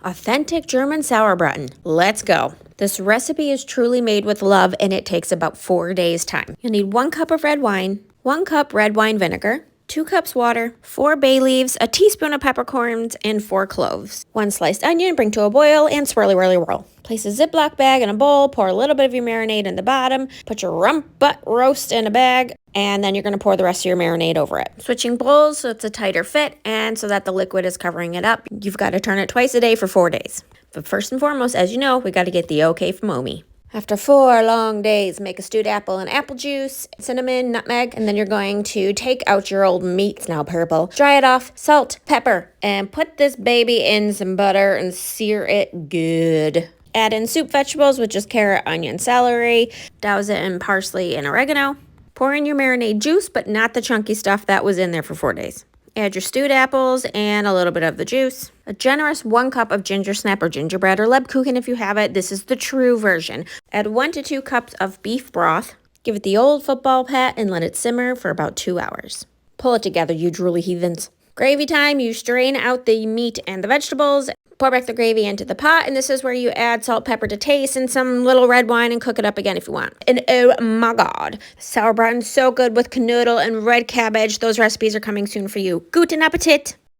Authentic German Sauerbraten. Let's go. This recipe is truly made with love and it takes about 4 days time. You'll need 1 cup of red wine, 1 cup red wine vinegar, 2 cups water, 4 bay leaves, a teaspoon of peppercorns, and 4 cloves. 1 sliced onion, bring to a boil, and swirly whirly whirl. Place a Ziploc bag in a bowl, pour a little bit of your marinade in the bottom, put your rump butt roast in a bag, and then you're going to pour the rest of your marinade over it. Switching bowls so it's a tighter fit and so that the liquid is covering it up. You've got to turn it twice a day for 4 days. But first and foremost, as you know, we got to get the okay from Omi. After 4 long days, make a stewed apple and apple juice, cinnamon, nutmeg, and then you're going to take out your old meat, it's now purple, dry it off, salt, pepper, and put this baby in some butter and sear it good. Add in soup vegetables, which is carrot, onion, celery. Douse it in parsley and oregano. Pour in your marinade juice, but not the chunky stuff that was in there for 4 days. Add your stewed apples and a little bit of the juice. A generous 1 cup of Gingersnap or gingerbread or Lebkuchen if you have it. This is the true version. Add 1 to 2 cups of beef broth. Give it the old football pat and let it simmer for about 2 hours. Pull it together, you drooly heathens. Gravy time, you strain out the meat and the vegetables. Pour back the gravy into the pot, and this is where you add salt, pepper to taste, and some little red wine, and cook it up again if you want. And oh my god, Sauerbraten so good with canoodle and red cabbage. Those recipes are coming soon for you. Guten Appetit!